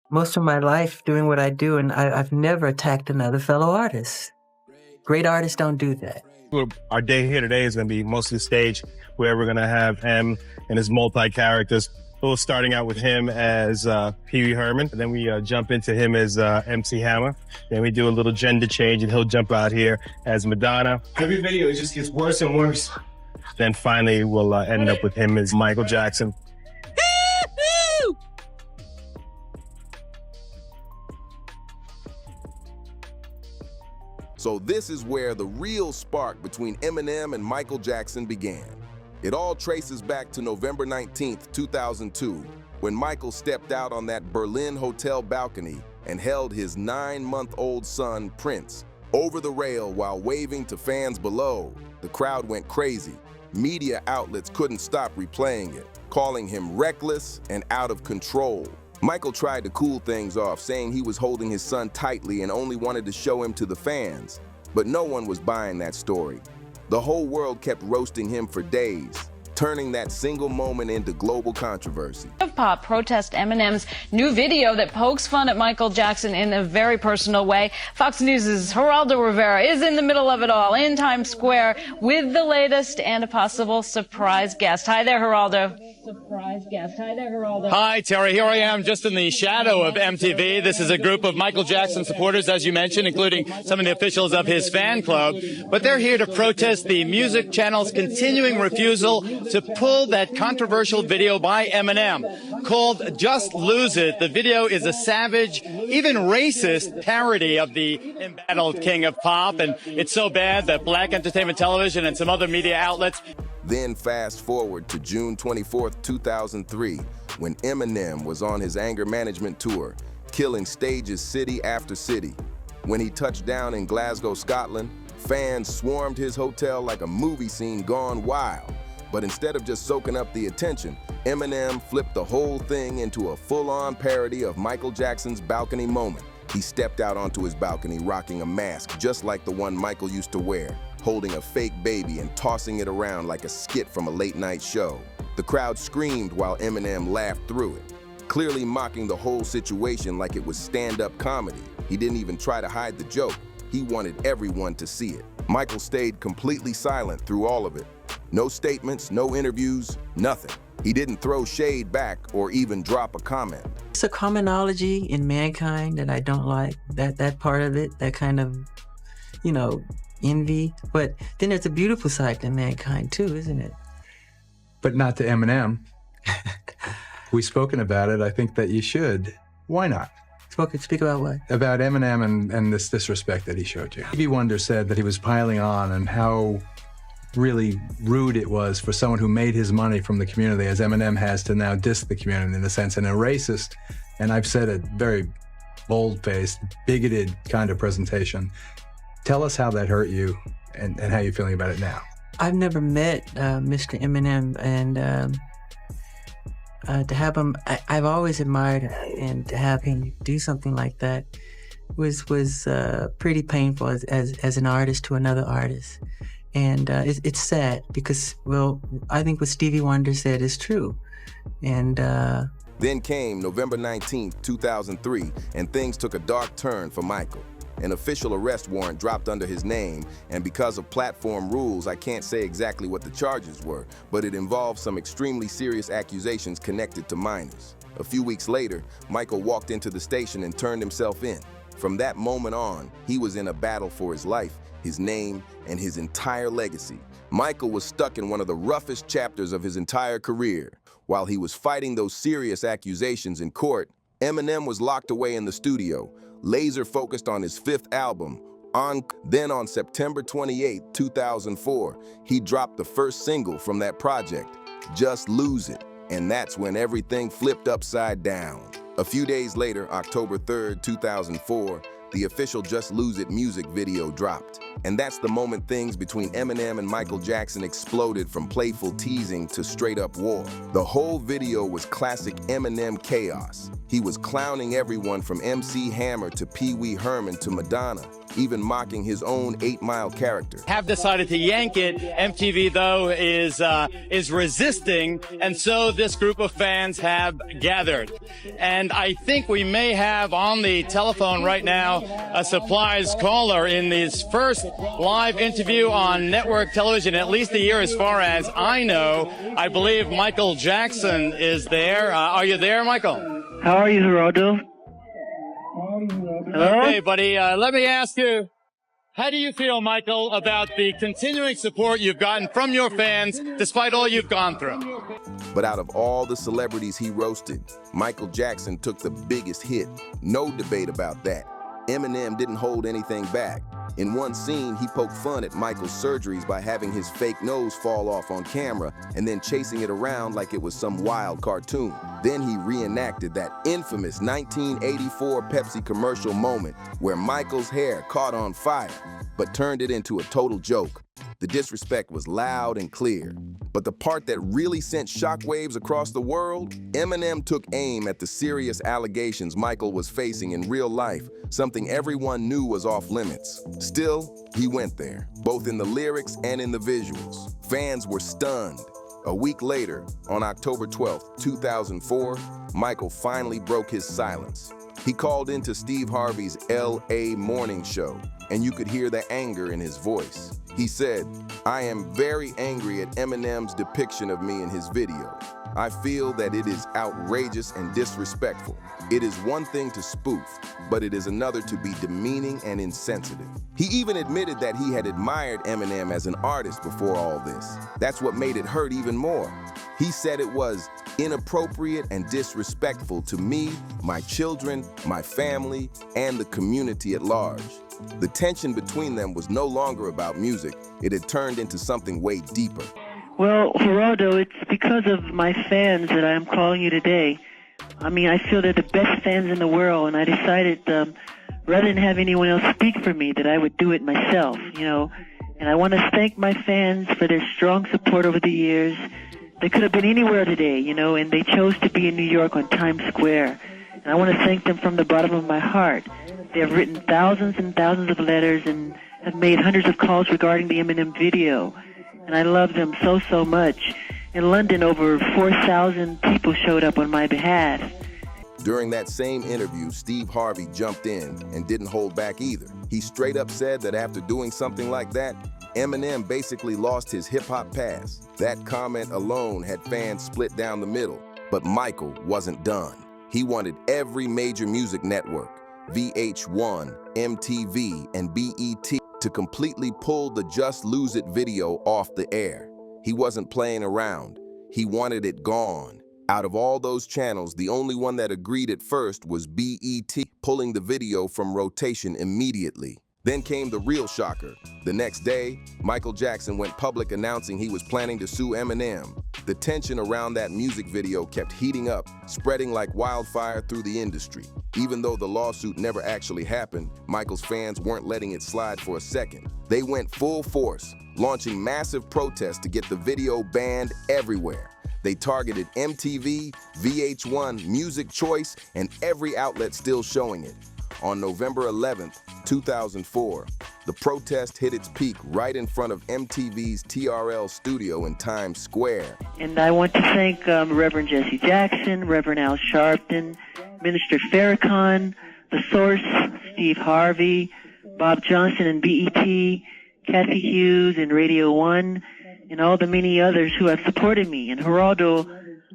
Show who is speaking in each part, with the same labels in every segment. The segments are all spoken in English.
Speaker 1: most of my life doing what I do, and I've never attacked another fellow artist. Great artists don't do that.
Speaker 2: Our day here today is going to be mostly stage, where we're going to have him and his multi-characters. We're starting out with him as Pee Wee Herman, and then we jump into him as MC Hammer. Then we do a little gender change, and he'll jump out here as Madonna. Every video, it just gets worse and worse. Then finally, we'll end up with him as Michael Jackson.
Speaker 3: So this is where the real spark between Eminem and Michael Jackson began. It all traces back to November 19th, 2002, when Michael stepped out on that Berlin hotel balcony and held his 9-month-old son, Prince, over the rail while waving to fans below. The crowd went crazy. Media outlets couldn't stop replaying it, calling him reckless and out of control. Michael tried to cool things off, saying he was holding his son tightly and only wanted to show him to the fans. But no one was buying that story. The whole world kept roasting him for days, turning that single moment into global controversy.
Speaker 4: Pop protest Eminem's new video that pokes fun at Michael Jackson in a very personal way. Fox News' Geraldo Rivera is in the middle of it all in Times Square with the latest and a possible surprise guest. Hi there, Geraldo. Surprise guest. Hi there, Geraldo.
Speaker 5: Hi, Terry. Here I am just in the shadow of MTV. This is a group of Michael Jackson supporters, as you mentioned, including some of the officials of his fan club. But they're here to protest the music channel's continuing refusal to pull that controversial video by Eminem called Just Lose It. The video is a savage, even racist parody of the embattled king of pop. And it's so bad that Black Entertainment Television and some other media outlets.
Speaker 3: Then fast forward to June 24th, 2003, when Eminem was on his anger management tour, killing stages city after city. When he touched down in Glasgow, Scotland, fans swarmed his hotel like a movie scene gone wild. But instead of just soaking up the attention, Eminem flipped the whole thing into a full-on parody of Michael Jackson's balcony moment. He stepped out onto his balcony rocking a mask just like the one Michael used to wear, holding a fake baby and tossing it around like a skit from a late-night show. The crowd screamed while Eminem laughed through it, clearly mocking the whole situation like it was stand-up comedy. He didn't even try to hide the joke. He wanted everyone to see it. Michael stayed completely silent through all of it. No statements, no interviews, nothing. He didn't throw shade back or even drop a comment.
Speaker 1: It's a commonology in mankind that I don't like, that part of it, that kind of, envy. But then there's a beautiful side to mankind too, isn't it?
Speaker 6: But not to Eminem. We've spoken about it. I think that you should. Why not?
Speaker 1: Speak about what?
Speaker 6: About Eminem and this disrespect that he showed you. Stevie Wonder said that he was piling on and how really rude it was for someone who made his money from the community, as Eminem has, to now diss the community in a sense, and a racist, and I've said it, very bold-faced, bigoted kind of presentation. Tell us how that hurt you and how you're feeling about it now.
Speaker 1: I've never met Mr. Eminem, and to have him, I've always admired him, and to have him do something like that was pretty painful as an artist to another artist. And it's sad because, well, I think what Stevie Wonder said is true. And
Speaker 3: then came November 19th, 2003, and things took a dark turn for Michael. An official arrest warrant dropped under his name, and because of platform rules, I can't say exactly what the charges were, but it involved some extremely serious accusations connected to minors. A few weeks later, Michael walked into the station and turned himself in. From that moment on, he was in a battle for his life, his name, and his entire legacy. Michael was stuck in one of the roughest chapters of his entire career. While he was fighting those serious accusations in court, Eminem was locked away in the studio, laser-focused on his 5th album. Then on September 28, 2004, he dropped the first single from that project, Just Lose It, and that's when everything flipped upside down. A few days later, October 3rd, 2004, the official Just Lose It music video dropped. And that's the moment things between Eminem and Michael Jackson exploded from playful teasing to straight-up war. The whole video was classic Eminem chaos. He was clowning everyone from MC Hammer to Pee Wee Herman to Madonna, even mocking his own 8 Mile character.
Speaker 5: Have decided to yank it. MTV, though, is resisting, and so this group of fans have gathered. And I think we may have on the telephone right now a surprise caller in this first live interview on network television, at least a year as far as I know. I believe Michael Jackson is there. Are you there, Michael?
Speaker 7: How are you, Geraldo? Hello?
Speaker 5: Okay, buddy, let me ask you, how do you feel, Michael, about the continuing support you've gotten from your fans despite all you've gone through?
Speaker 3: But out of all the celebrities he roasted, Michael Jackson took the biggest hit. No debate about that. Eminem didn't hold anything back. In one scene, he poked fun at Michael's surgeries by having his fake nose fall off on camera and then chasing it around like it was some wild cartoon. Then he reenacted that infamous 1984 Pepsi commercial moment where Michael's hair caught on fire, but turned it into a total joke. The disrespect was loud and clear. But the part that really sent shockwaves across the world, Eminem took aim at the serious allegations Michael was facing in real life, something everyone knew was off limits. Still, he went there, both in the lyrics and in the visuals. Fans were stunned. A week later, on October 12, 2004, Michael finally broke his silence. He called into Steve Harvey's L.A. morning show, and you could hear the anger in his voice. He said, "I am very angry at Eminem's depiction of me in his video. I feel that it is outrageous and disrespectful. It is one thing to spoof, but it is another to be demeaning and insensitive." He even admitted that he had admired Eminem as an artist before all this. That's what made it hurt even more. He said it was inappropriate and disrespectful to me, my children, my family, and the community at large. The tension between them was no longer about music. It had turned into something way deeper.
Speaker 7: Well, Geraldo, it's because of my fans that I am calling you today. I mean, I feel they're the best fans in the world, and I decided rather than have anyone else speak for me, that I would do it myself, you know. And I want to thank my fans for their strong support over the years. They could have been anywhere today, you know, and they chose to be in New York on Times Square. And I want to thank them from the bottom of my heart. They have written thousands and thousands of letters and have made hundreds of calls regarding the Eminem video. And I love them so, so much. In London, over 4,000 people showed up on my behalf.
Speaker 3: During that same interview, Steve Harvey jumped in and didn't hold back either. He straight up said that after doing something like that, Eminem basically lost his hip-hop pass. That comment alone had fans split down the middle. But Michael wasn't done. He wanted every major music network, VH1, MTV, and BET, to completely pull the Just Lose It video off the air. He wasn't playing around. He wanted it gone. Out of all those channels, the only one that agreed at first was BET, pulling the video from rotation immediately. Then came the real shocker. The next day, Michael Jackson went public announcing he was planning to sue Eminem. The tension around that music video kept heating up, spreading like wildfire through the industry. Even though the lawsuit never actually happened, Michael's fans weren't letting it slide for a second. They went full force, launching massive protests to get the video banned everywhere. They targeted MTV, VH1, Music Choice, and every outlet still showing it. On November 11th, 2004, the protest hit its peak right in front of MTV's TRL studio in Times Square.
Speaker 7: And I want to thank Reverend Jesse Jackson, Reverend Al Sharpton, Minister Farrakhan, The Source, Steve Harvey, Bob Johnson and BET, Kathy Hughes and Radio 1, and all the many others who have supported me. And Geraldo,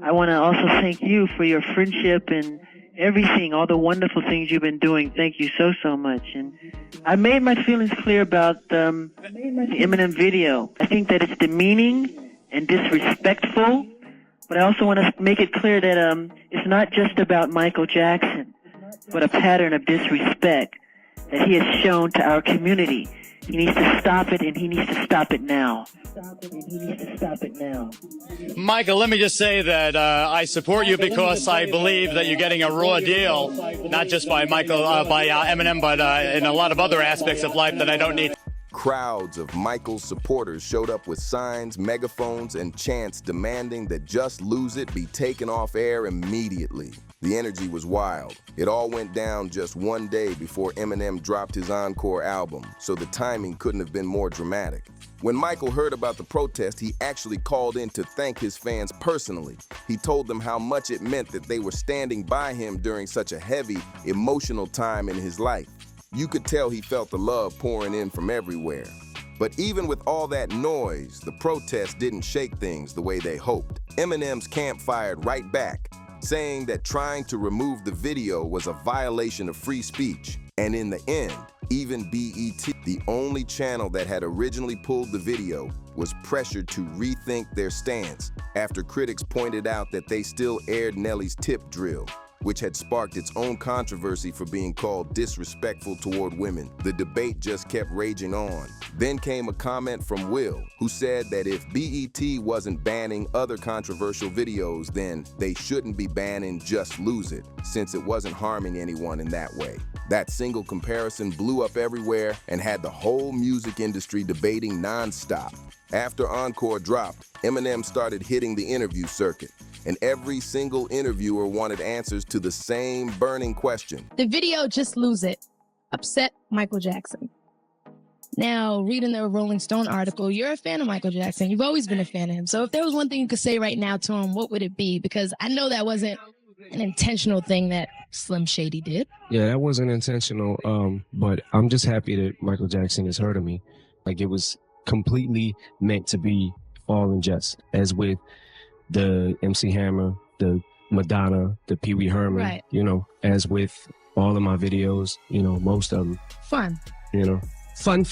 Speaker 7: I want to also thank you for your friendship and everything, all the wonderful things you've been doing. Thank you so, so much. And I made my feelings clear about the Eminem video. I think that it's demeaning and disrespectful, but I also want to make it clear that it's not just about Michael Jackson, but a pattern of disrespect that he has shown to our community. He needs to stop it, and he needs to stop it now.
Speaker 5: Michael, let me just say that I support you because I believe that you're getting a raw deal, not just by Eminem, but in a lot of other aspects of life that I don't need.
Speaker 3: crowds of Michael's supporters showed up with signs, megaphones, and chants demanding that Just Lose It be taken off air immediately. The energy was wild. It all went down just one day before Eminem dropped his encore album, so the timing couldn't have been more dramatic. When Michael heard about the protest, he actually called in to thank his fans personally. He told them how much it meant that they were standing by him during such a heavy, emotional time in his life. You could tell he felt the love pouring in from everywhere. But even with all that noise, the protest didn't shake things the way they hoped. Eminem's camp fired right back, saying that trying to remove the video was a violation of free speech. And in the end, even BET, the only channel that had originally pulled the video, was pressured to rethink their stance after critics pointed out that they still aired Nelly's tip drill, which had sparked its own controversy for being called disrespectful toward women. The debate just kept raging on. Then came a comment from Will, who said that if BET wasn't banning other controversial videos, then they shouldn't be banning Just Lose It, since it wasn't harming anyone in that way. That single comparison blew up everywhere and had the whole music industry debating nonstop. After Encore dropped, Eminem started hitting the interview circuit, and every single interviewer wanted answers to the same burning question.
Speaker 8: The video Just Lose It upset Michael Jackson. Now, reading the Rolling Stone article, you're a fan of Michael Jackson. You've always been a fan of him. So if there was one thing you could say right now to him, what would it be? Because I know that wasn't an intentional thing that Slim Shady did.
Speaker 9: Yeah, that wasn't intentional. But I'm just happy that Michael Jackson has heard of me. Like, it was completely meant to be all in jest, as with the MC Hammer, the Madonna, the Pee Wee Herman,
Speaker 8: right.
Speaker 9: You know, as with all of my videos, you know, most of them.
Speaker 8: Fun.
Speaker 9: You know, fun.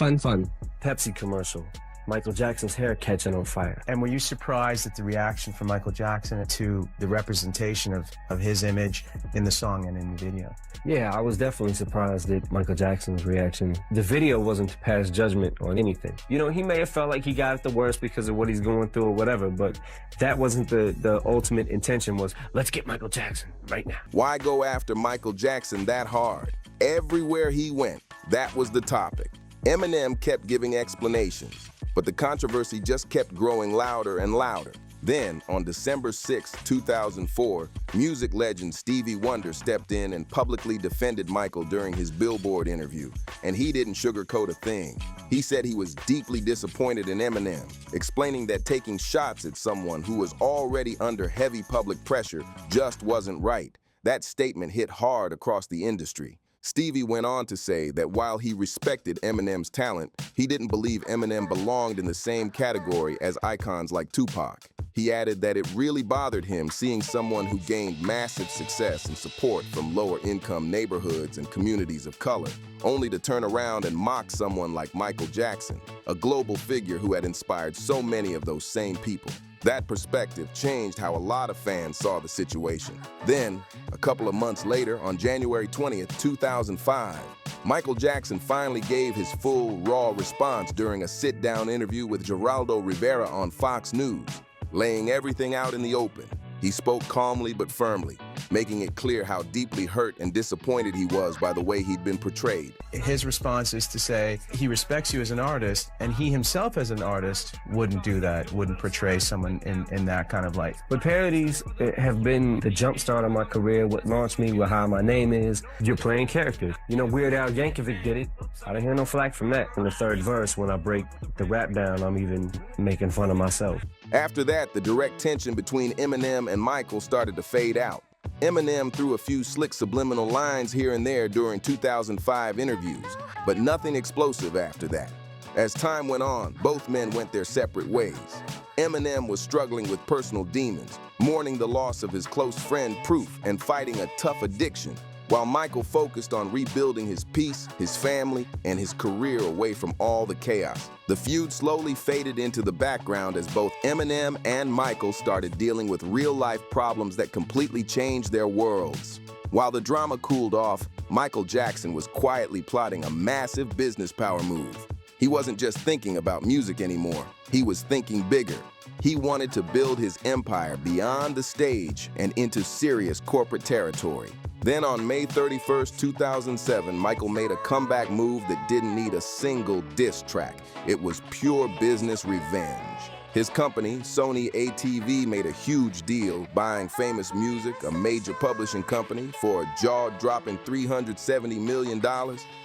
Speaker 9: Pepsi commercial. Michael Jackson's hair catching on fire.
Speaker 10: And were you surprised at the reaction from Michael Jackson to the representation of his image in the song and in the video?
Speaker 9: Yeah, I was definitely surprised at Michael Jackson's reaction. The video wasn't to pass judgment on anything. You know, he may have felt like he got it the worst because of what he's going through or whatever, but that wasn't the ultimate intention. Was, let's get Michael Jackson right now.
Speaker 3: Why go after Michael Jackson that hard? Everywhere he went, that was the topic. Eminem kept giving explanations, but the controversy just kept growing louder and louder. Then, on December 6, 2004, music legend Stevie Wonder stepped in and publicly defended Michael during his Billboard interview, and he didn't sugarcoat a thing. He said he was deeply disappointed in Eminem, explaining that taking shots at someone who was already under heavy public pressure just wasn't right. That statement hit hard across the industry. Stevie went on to say that while he respected Eminem's talent, he didn't believe Eminem belonged in the same category as icons like Tupac. He added that it really bothered him seeing someone who gained massive success and support from lower-income neighborhoods and communities of color, only to turn around and mock someone like Michael Jackson, a global figure who had inspired so many of those same people. That perspective changed how a lot of fans saw the situation. Then, a couple of months later, on January 20th, 2005, Michael Jackson finally gave his full, raw response during a sit-down interview with Geraldo Rivera on Fox News, laying everything out in the open. He spoke calmly but firmly, making it clear how deeply hurt and disappointed he was by the way he'd been portrayed.
Speaker 10: His response is to say he respects you as an artist, and he himself as an artist wouldn't do that, wouldn't portray someone in that kind of light.
Speaker 9: But parodies have been the jumpstart of my career, what launched me, with How My Name Is. You're playing characters. You know, Weird Al Yankovic did it. I didn't hear no flack from that. In the third verse, when I break the rap down, I'm even making fun of myself.
Speaker 3: After that, the direct tension between Eminem and Michael started to fade out. Eminem threw a few slick subliminal lines here and there during 2005 interviews, but nothing explosive after that. As time went on, both men went their separate ways. Eminem was struggling with personal demons, mourning the loss of his close friend Proof and fighting a tough addiction, while Michael focused on rebuilding his peace, his family, and his career away from all the chaos. The feud slowly faded into the background as both Eminem and Michael started dealing with real-life problems that completely changed their worlds. While the drama cooled off, Michael Jackson was quietly plotting a massive business power move. He wasn't just thinking about music anymore. He was thinking bigger. He wanted to build his empire beyond the stage and into serious corporate territory. Then on May 31st, 2007, Michael made a comeback move that didn't need a single diss track. It was pure business revenge. His company, Sony ATV, made a huge deal, buying Famous Music, a major publishing company, for a jaw-dropping $370 million.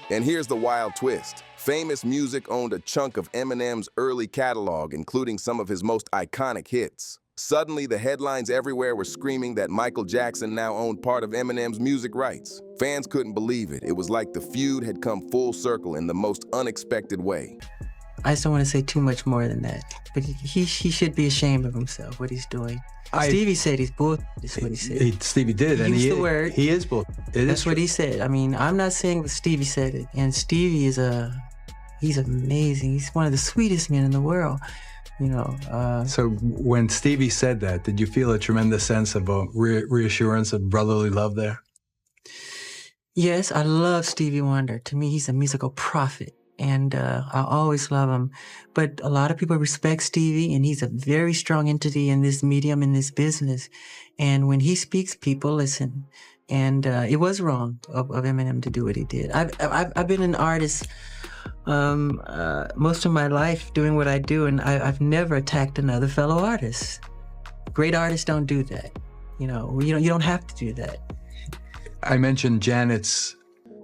Speaker 3: And here's the wild twist. Famous Music owned a chunk of Eminem's early catalog, including some of his most iconic hits. Suddenly, the headlines everywhere were screaming that Michael Jackson now owned part of Eminem's music rights. Fans couldn't believe it. It was like the feud had come full circle in the most unexpected way.
Speaker 1: I just don't want to say too much more than that, but he should be ashamed of himself, what he's doing. Stevie said he's bull. Is what he said.
Speaker 6: Stevie did, and
Speaker 1: he used the word.
Speaker 6: He is bull.
Speaker 1: That's what he said. I mean, I'm not saying that Stevie said it, and Stevie is he's amazing. He's one of the sweetest men in the world. You know.
Speaker 6: So when Stevie said that, did you feel a tremendous sense of a reassurance of brotherly love there?
Speaker 1: Yes, I love Stevie Wonder. To me, he's a musical prophet. And I always love him. But a lot of people respect Stevie, and he's a very strong entity in this medium, in this business. And when he speaks, people listen. And it was wrong of Eminem to do what he did. I've been an artist most of my life doing what I do, and I've never attacked another fellow artist. Great artists don't do that. You you don't have to do that.
Speaker 6: I mentioned Janet's.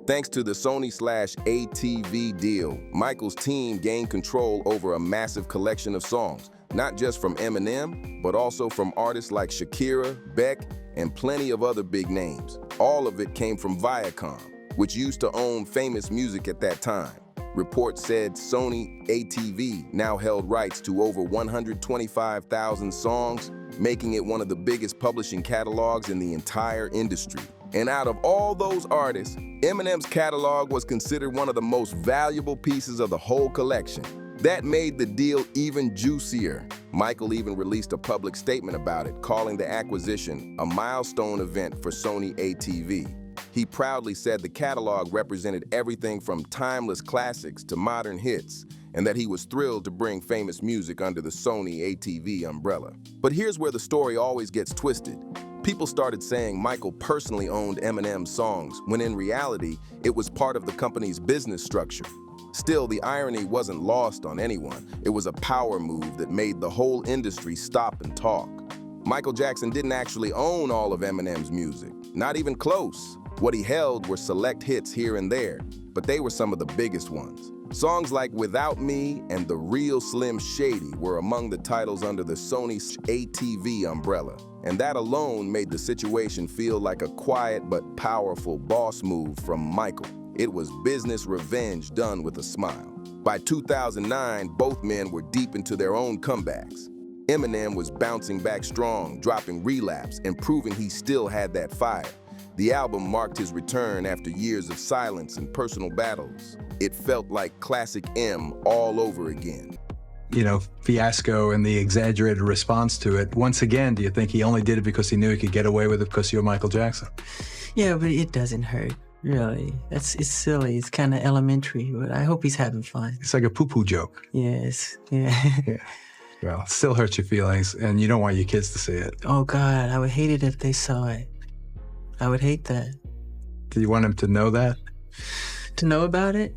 Speaker 3: Thanks to the Sony/ATV deal, Michael's team gained control over a massive collection of songs, not just from Eminem, but also from artists like Shakira, Beck, and plenty of other big names. All of it came from Viacom, which used to own Famous Music at that time. Reports said Sony ATV now held rights to over 125,000 songs, making it one of the biggest publishing catalogs in the entire industry. And out of all those artists, Eminem's catalog was considered one of the most valuable pieces of the whole collection. That made the deal even juicier. Michael even released a public statement about it, calling the acquisition a milestone event for Sony ATV. He proudly said the catalog represented everything from timeless classics to modern hits, and that he was thrilled to bring Famous Music under the Sony ATV umbrella. But here's where the story always gets twisted. People started saying Michael personally owned Eminem's songs, when in reality, it was part of the company's business structure. Still, the irony wasn't lost on anyone. It was a power move that made the whole industry stop and talk. Michael Jackson didn't actually own all of Eminem's music, not even close. What he held were select hits here and there, but they were some of the biggest ones. Songs like Without Me and The Real Slim Shady were among the titles under the Sony ATV umbrella, and that alone made the situation feel like a quiet but powerful boss move from Michael. It was business revenge done with a smile. By 2009, both men were deep into their own comebacks. Eminem was bouncing back strong, dropping Relapse, and proving he still had that fire. The album marked his return after years of silence and personal battles. It felt like classic M all over again.
Speaker 6: Fiasco and the exaggerated response to it. Once again, do you think he only did it because he knew he could get away with it because you're Michael Jackson?
Speaker 1: Yeah, but it doesn't hurt, really. It's silly. It's kind of elementary, but I hope he's having fun.
Speaker 6: It's like a poo-poo joke.
Speaker 1: Yes, yeah.
Speaker 6: Yeah. Well, it still hurts your feelings, and you don't want your kids to see it.
Speaker 1: Oh, God, I would hate it if they saw it. I would hate that.
Speaker 6: Do you want them to know that?
Speaker 1: To know about it?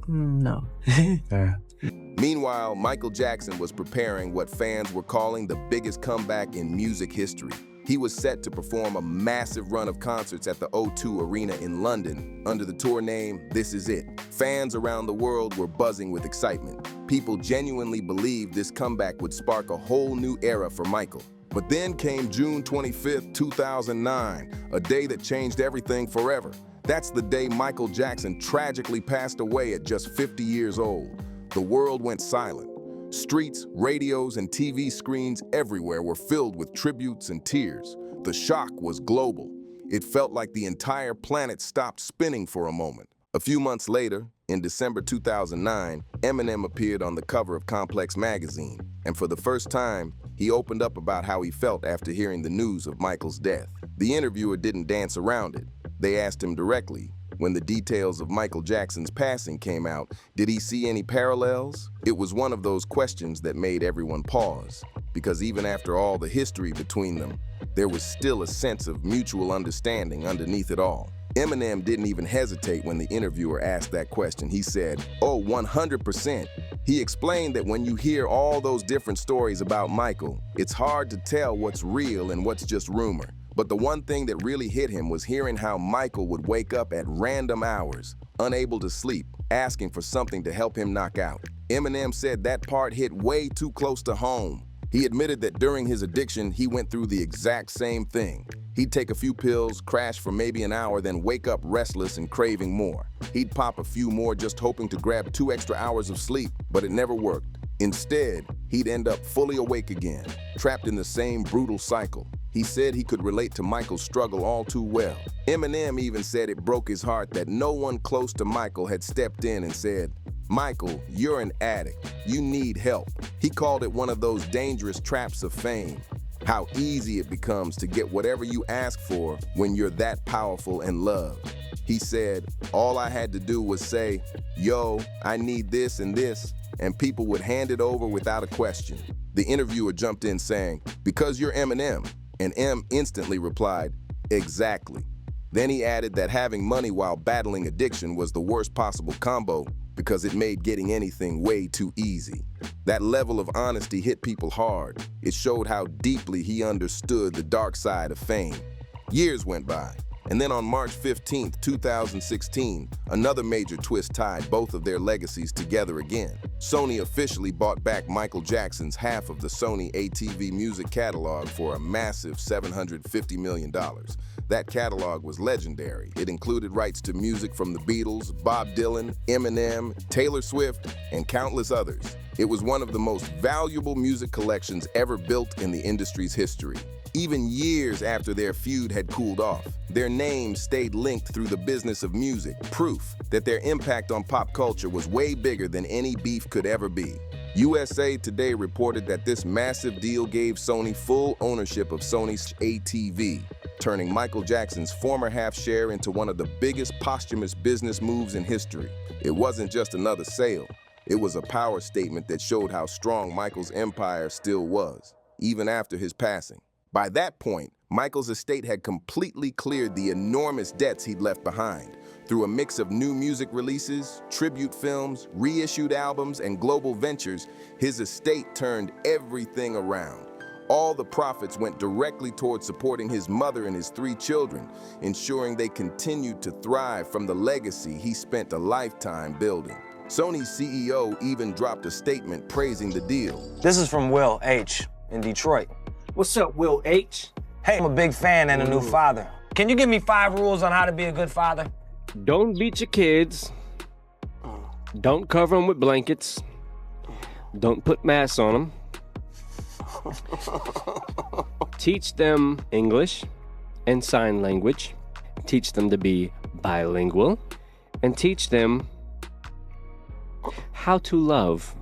Speaker 1: No.
Speaker 6: Yeah.
Speaker 3: Meanwhile, Michael Jackson was preparing what fans were calling the biggest comeback in music history. He was set to perform a massive run of concerts at the O2 Arena in London under the tour name This Is It. Fans around the world were buzzing with excitement. People genuinely believed this comeback would spark a whole new era for Michael. But then came June 25th, 2009, a day that changed everything forever. That's the day Michael Jackson tragically passed away at just 50 years old. The world went silent. Streets, radios, and TV screens everywhere were filled with tributes and tears. The shock was global. It felt like the entire planet stopped spinning for a moment. A few months later, in December 2009, Eminem appeared on the cover of Complex magazine, and for the first time, he opened up about how he felt after hearing the news of Michael's death. The interviewer didn't dance around it. They asked him directly, when the details of Michael Jackson's passing came out, did he see any parallels? It was one of those questions that made everyone pause, because even after all the history between them, there was still a sense of mutual understanding underneath it all. Eminem didn't even hesitate when the interviewer asked that question. He said, "Oh, 100%. He explained that when you hear all those different stories about Michael, it's hard to tell what's real and what's just rumor. But the one thing that really hit him was hearing how Michael would wake up at random hours, unable to sleep, asking for something to help him knock out." Eminem said that part hit way too close to home. He admitted that during his addiction, he went through the exact same thing. He'd take a few pills, crash for maybe an hour, then wake up restless and craving more. He'd pop a few more just hoping to grab 2 extra hours of sleep, but it never worked. Instead, he'd end up fully awake again, trapped in the same brutal cycle. He said he could relate to Michael's struggle all too well. Eminem even said it broke his heart that no one close to Michael had stepped in and said, "Michael, you're an addict. You need help." He called it one of those dangerous traps of fame. How easy it becomes to get whatever you ask for when you're that powerful and loved. He said, "All I had to do was say, 'Yo, I need this and this,' and people would hand it over without a question." The interviewer jumped in saying, "Because you're Eminem," and M instantly replied, "Exactly." Then he added that having money while battling addiction was the worst possible combo because it made getting anything way too easy. That level of honesty hit people hard. It showed how deeply he understood the dark side of fame. Years went by, and then on March 15, 2016, another major twist tied both of their legacies together again. Sony officially bought back Michael Jackson's half of the Sony ATV music catalog for a massive $750 million. That catalog was legendary. It included rights to music from the Beatles, Bob Dylan, Eminem, Taylor Swift, and countless others. It was one of the most valuable music collections ever built in the industry's history. Even years after their feud had cooled off, their names stayed linked through the business of music, proof that their impact on pop culture was way bigger than any beef could ever be. USA Today reported that this massive deal gave Sony full ownership of Sony's ATV, turning Michael Jackson's former half share into one of the biggest posthumous business moves in history. It wasn't just another sale. It was a power statement that showed how strong Michael's empire still was, even after his passing. By that point, Michael's estate had completely cleared the enormous debts he'd left behind. Through a mix of new music releases, tribute films, reissued albums, and global ventures, his estate turned everything around. All the profits went directly towards supporting his mother and his 3 children, ensuring they continued to thrive from the legacy he spent a lifetime building. Sony's CEO even dropped a statement praising the deal.
Speaker 11: This is from Will H. in Detroit.
Speaker 12: What's up, Will H?
Speaker 11: Hey, I'm a big fan and a new father. Can you give me 5 rules on how to be a good father?
Speaker 12: Don't beat your kids. Don't cover them with blankets. Don't put masks on them. Teach them English and sign language. Teach them to be bilingual. And teach them how to love.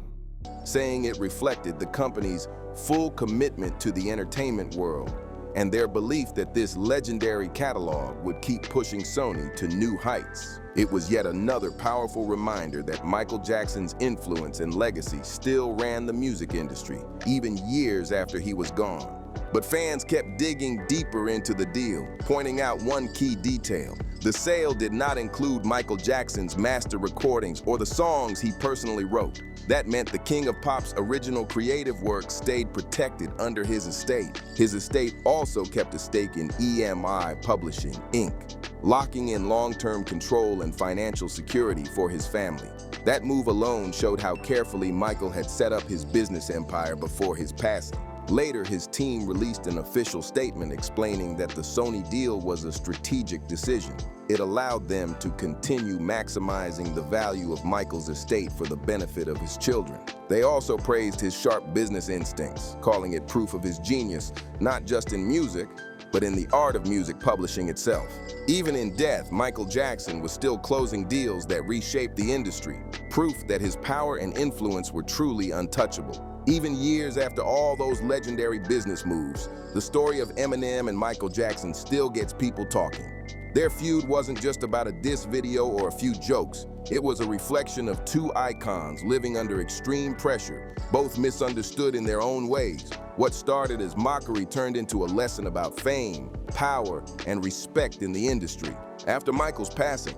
Speaker 3: Saying it reflected the company's full commitment to the entertainment world and their belief that this legendary catalog would keep pushing Sony to new heights. It was yet another powerful reminder that Michael Jackson's influence and legacy still ran the music industry, even years after he was gone. But fans kept digging deeper into the deal, pointing out one key detail. The sale did not include Michael Jackson's master recordings or the songs he personally wrote. That meant the King of Pop's original creative work stayed protected under his estate. His estate also kept a stake in EMI Publishing, Inc., locking in long-term control and financial security for his family. That move alone showed how carefully Michael had set up his business empire before his passing. Later, his team released an official statement explaining that the Sony deal was a strategic decision. It allowed them to continue maximizing the value of Michael's estate for the benefit of his children. They also praised his sharp business instincts, calling it proof of his genius, not just in music, but in the art of music publishing itself. Even in death, Michael Jackson was still closing deals that reshaped the industry, proof that his power and influence were truly untouchable. Even years after all those legendary business moves, the story of Eminem and Michael Jackson still gets people talking. Their feud wasn't just about a diss video or a few jokes. It was a reflection of two icons living under extreme pressure, both misunderstood in their own ways. What started as mockery turned into a lesson about fame, power, and respect in the industry. After Michael's passing,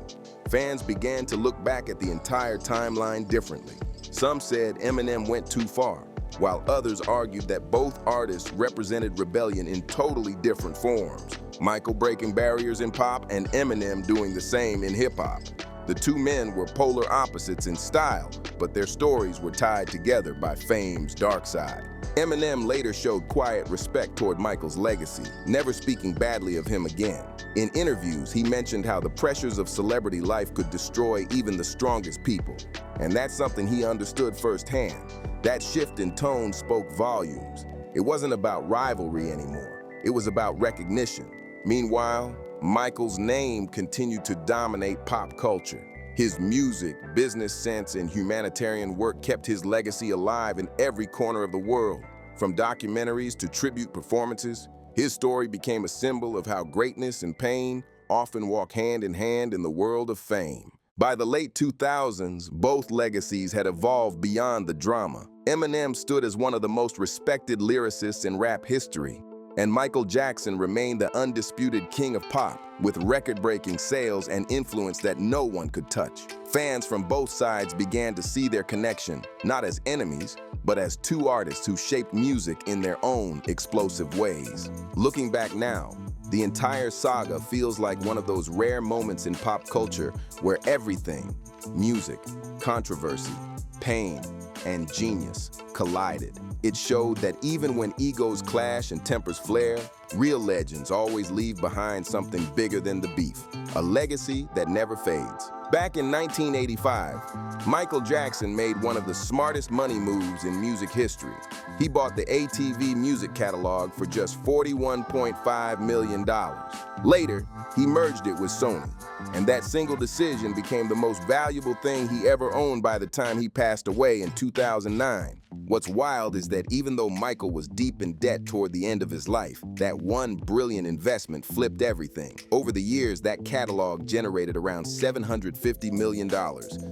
Speaker 3: fans began to look back at the entire timeline differently. Some said Eminem went too far, while others argued that both artists represented rebellion in totally different forms. Michael breaking barriers in pop and Eminem doing the same in hip-hop. The two men were polar opposites in style, but their stories were tied together by fame's dark side. Eminem later showed quiet respect toward Michael's legacy, never speaking badly of him again. In interviews, he mentioned how the pressures of celebrity life could destroy even the strongest people. And that's something he understood firsthand. That shift in tone spoke volumes. It wasn't about rivalry anymore. It was about recognition. Meanwhile, Michael's name continued to dominate pop culture. His music, business sense, and humanitarian work kept his legacy alive in every corner of the world. From documentaries to tribute performances, his story became a symbol of how greatness and pain often walk hand in hand in the world of fame. By the late 2000s, both legacies had evolved beyond the drama. Eminem stood as one of the most respected lyricists in rap history, and Michael Jackson remained the undisputed king of pop, with record-breaking sales and influence that no one could touch. Fans from both sides began to see their connection, not as enemies, but as two artists who shaped music in their own explosive ways. Looking back now, the entire saga feels like one of those rare moments in pop culture where everything, music, controversy, pain, and genius collided. It showed that even when egos clash and tempers flare, real legends always leave behind something bigger than the beef, a legacy that never fades. Back in 1985, Michael Jackson made one of the smartest money moves in music history. He bought the ATV music catalog for just $41.5 million. Later, he merged it with Sony, and that single decision became the most valuable thing he ever owned by the time he passed away in 2009. What's wild is that even though Michael was deep in debt toward the end of his life, that one brilliant investment flipped everything. Over the years, that catalog generated around $750 million,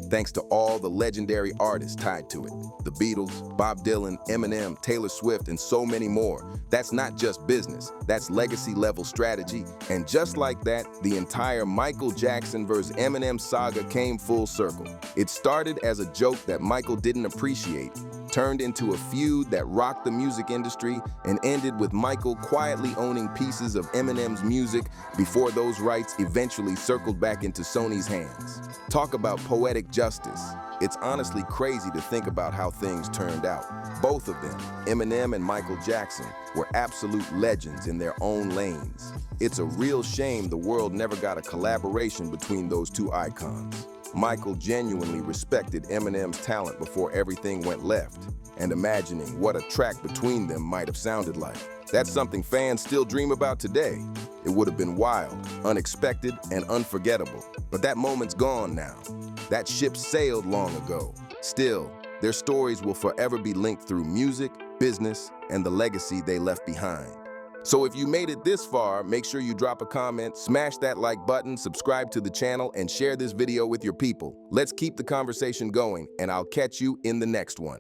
Speaker 3: thanks to all the legendary artists tied to it. The Beatles, Bob Dylan, Eminem, Taylor Swift, and so many more. That's not just business, that's legacy-level strategy. And just like that, the entire Michael Jackson vs. Eminem saga came full circle. It started as a joke that Michael didn't appreciate, turned into a feud that rocked the music industry, and ended with Michael quietly owning pieces of Eminem's music before those rights eventually circled back into Sony's hands. Talk about poetic justice. It's honestly crazy to think about how things turned out. Both of them, Eminem and Michael Jackson, were absolute legends in their own lanes. It's a real shame the world never got a collaboration between those two icons. Michael genuinely respected Eminem's talent before everything went left, and imagining what a track between them might have sounded like. That's something fans still dream about today. It would have been wild, unexpected, and unforgettable. But that moment's gone now. That ship sailed long ago. Still, their stories will forever be linked through music, business, and the legacy they left behind. So if you made it this far, make sure you drop a comment, smash that like button, subscribe to the channel, and share this video with your people. Let's keep the conversation going, and I'll catch you in the next one.